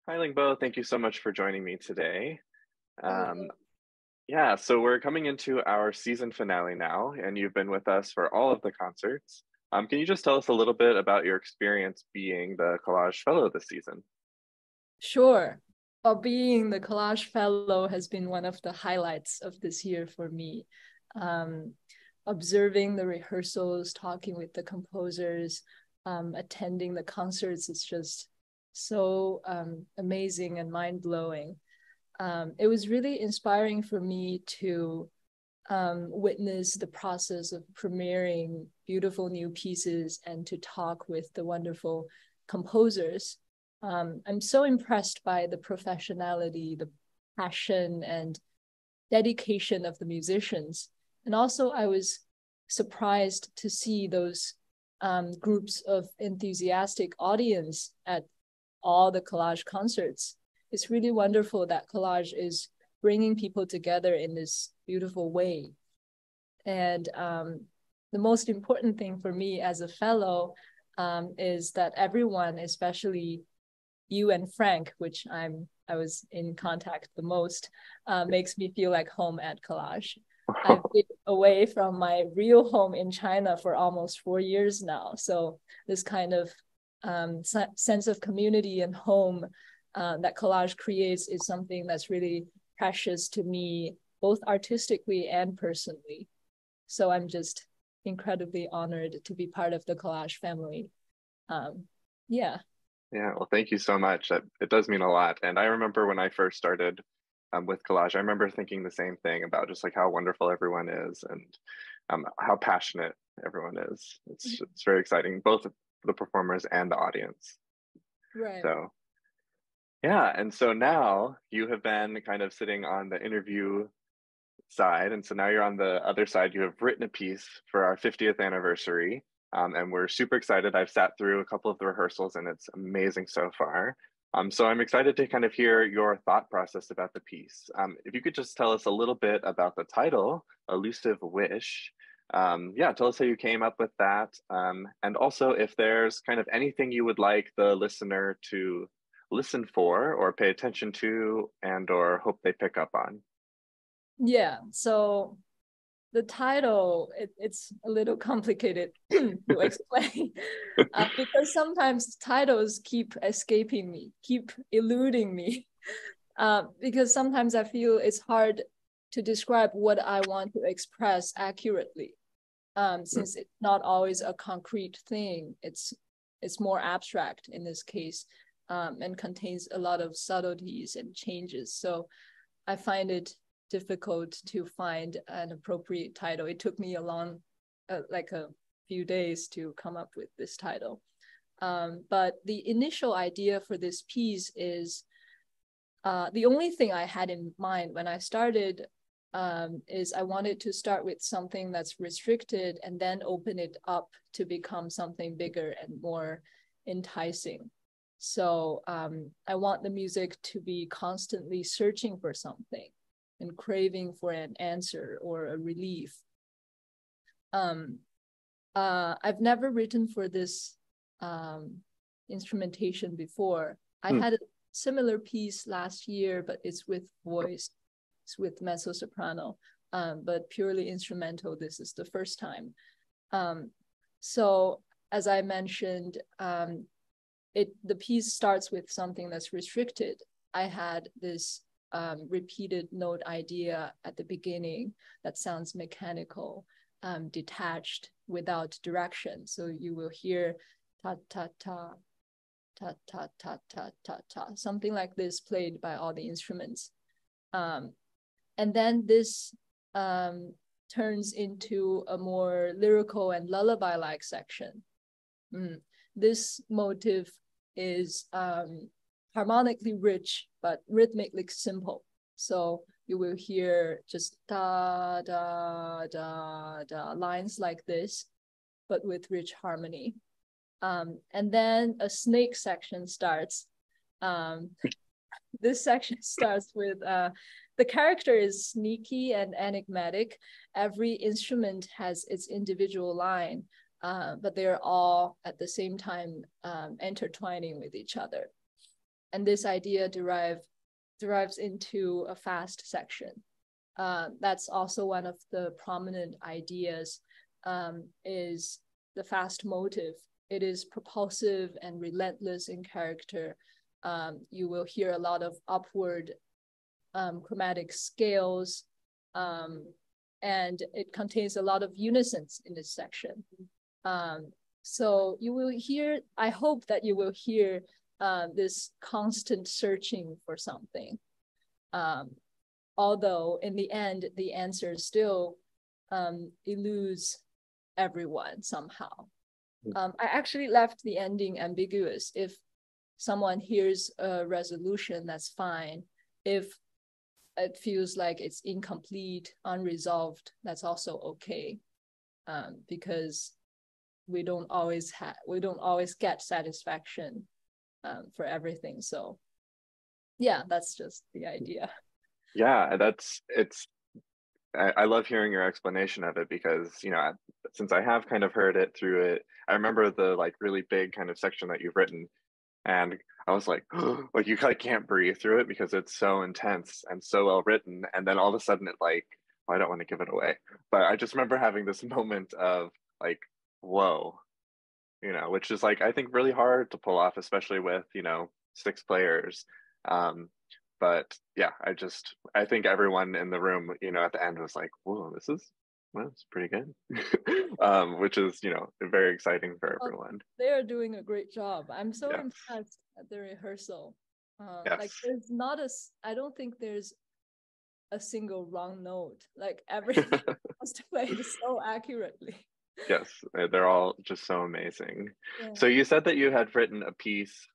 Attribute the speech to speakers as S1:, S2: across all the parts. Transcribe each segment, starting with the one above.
S1: Hi, Lingbo. Thank you so much for joining me today. Um,
S2: Hello.
S1: yeah, so we're coming into our season finale now, and you've been with us for all of the concerts. Can you just tell us a little bit about your experience being the Collage Fellow this season?
S2: Sure. Being the Collage Fellow has been one of the highlights of this year for me. Um, Observing the rehearsals, talking with the composers, attending the concerts is just so amazing and mind-blowing. It was really inspiring for me to witness the process of premiering beautiful new pieces and to talk with the wonderful composers. I'm so impressed by the professionality, the passion, and dedication of the musicians. And also, I was surprised to see those groups of enthusiastic audience at all the collage concerts. It's really wonderful that collage is bringing people together in this beautiful way. And the most important thing for me as a fellow is that everyone, especially you and Frank, which I was in contact the most, makes me feel like home at Collage. I've been away from my real home in China for almost 4 years now. So this kind of sense of community and home that Collage creates is something that's really precious to me, both artistically and personally. So I'm just incredibly honored to be part of the Collage family. Um, yeah.
S1: Yeah, well, thank you so much. It does mean a lot. And I remember when I first started with Collage, I remember thinking the same thing about just like how wonderful everyone is and how passionate everyone is. It's very exciting, both the performers and the audience.
S2: Right.
S1: So yeah, and so now you have been kind of sitting on the interview side, and so now you're on the other side. You have written a piece for our 50th anniversary, and we're super excited. I've sat through a couple of the rehearsals, and it's amazing so far. So I'm excited to kind of hear your thought process about the piece. If you could just tell us a little bit about the title, Elusive Wish. Yeah, tell us how you came up with that, and also if there's kind of anything you would like the listener to listen for or pay attention to and or hope they pick up on.
S2: Yeah. So the title, it's a little complicated to explain because sometimes titles keep escaping me, keep eluding me. Because sometimes I feel it's hard to describe what I want to express accurately, since it's not always a concrete thing. It's more abstract in this case, and contains a lot of subtleties and changes. So I find it difficult to find an appropriate title. It took me like a few days to come up with this title. But the initial idea for this piece is the only thing I had in mind when I started is I wanted to start with something that's restricted and then open it up to become something bigger and more enticing. So I want the music to be constantly searching for something and craving for an answer or a relief. Um, I've never written for this instrumentation before. I
S1: Hmm.
S2: had a similar piece last year, but it's with voice, it's with mezzo soprano, but purely instrumental. This is the first time. Um, so as I mentioned, the piece starts with something that's restricted. I had this repeated note idea at the beginning that sounds mechanical, detached, without direction. So you will hear ta ta ta ta ta ta ta ta ta, something like this played by all the instruments. Um, and then this turns into a more lyrical and lullaby-like section. This motive is harmonically rich but rhythmically simple. So you will hear just da da da da lines like this, but with rich harmony. And then a snake section starts. This section starts with the character is sneaky and enigmatic. Every instrument has its individual line, but they're all at the same time intertwining with each other. and this idea derives into a fast section. That's also one of the prominent ideas, is the fast motive. It is propulsive and relentless in character. You will hear a lot of upward chromatic scales, and it contains a lot of unisons in this section. So you will hear, I hope that you will hear this constant searching for something. Although in the end, the answer still eludes everyone somehow. I actually left the ending ambiguous. If someone hears a resolution, that's fine. If it feels like it's incomplete, unresolved, that's also okay, because we don't always get satisfaction for everything. So yeah, that's just the idea.
S1: Yeah, I love hearing your explanation of it, because, you know, since I have kind of heard it through it, I remember the like really big kind of section that you've written, and I was like, like you like can't breathe through it because it's so intense and so well written, and then all of a sudden it like, well, I don't want to give it away, but I just remember having this moment of like, whoa, you know, which is like I think really hard to pull off, especially with, you know, 6 players. But yeah, I think everyone in the room, you know, at the end was like, whoa, well, it's pretty good. Which is, you know, very exciting for everyone.
S2: They are doing a great job. I'm so
S1: Yes.
S2: impressed at the rehearsal.
S1: Yes.
S2: Like I don't think there's a single wrong note. Like everything was played so accurately.
S1: Yes, they're all just so amazing.
S2: Yeah.
S1: So you said that you had written a piece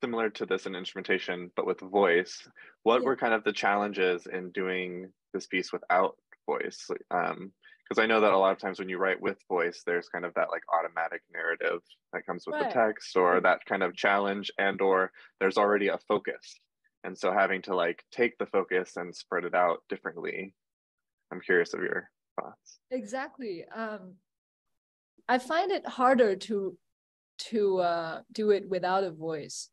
S1: similar to this in instrumentation, but with voice. What were kind of the challenges in doing this piece without voice? Because I know that a lot of times when you write with voice, there's kind of that like automatic narrative that comes with the text, or that kind of challenge, and or there's already a focus. And so having to like take the focus and spread it out differently. I'm curious of your thoughts.
S2: Exactly. I find it harder to do it without a voice.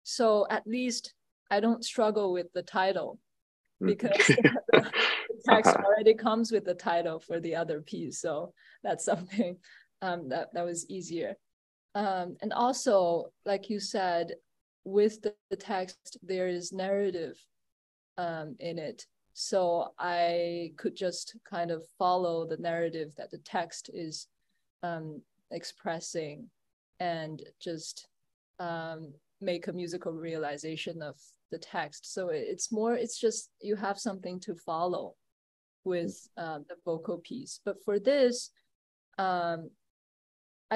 S2: So at least I don't struggle with the title, because the text already comes with the title for the other piece. So that's something that was easier. And also, like you said, with the text, there is narrative in it. So I could just kind of follow the narrative that the text is expressing, and just make a musical realization of the text. So it's just you have something to follow with the vocal piece. But for this, I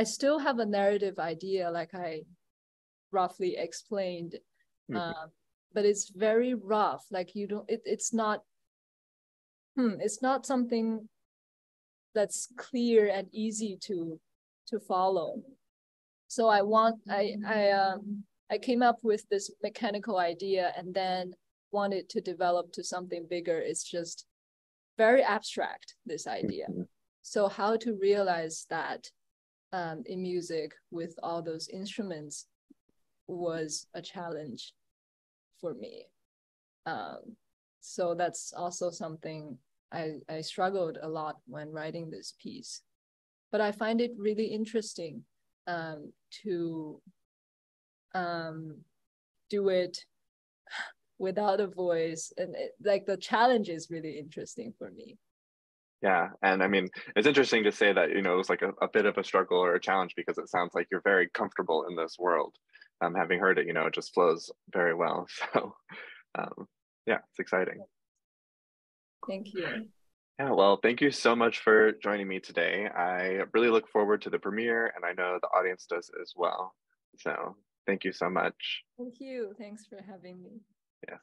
S2: still have a narrative idea, like I roughly explained, but it's very rough. Like you don't, it's not something that's clear and easy to follow. So I came up with this mechanical idea, and then wanted to develop to something bigger. It's just very abstract, this idea. So how to realize that in music with all those instruments was a challenge for me. So that's also something I struggled a lot when writing this piece. But I find it really interesting to do it without a voice, and like the challenge is really interesting for me.
S1: Yeah, and I mean, it's interesting to say that, you know, it was like a bit of a struggle or a challenge, because it sounds like you're very comfortable in this world. Having heard it, you know, it just flows very well. So yeah, it's exciting.
S2: Thank you.
S1: Yeah, well, thank you so much for joining me today. I really look forward to the premiere, and I know the audience does as well. So thank you so much.
S2: Thank you. Thanks for having me.
S1: Yes.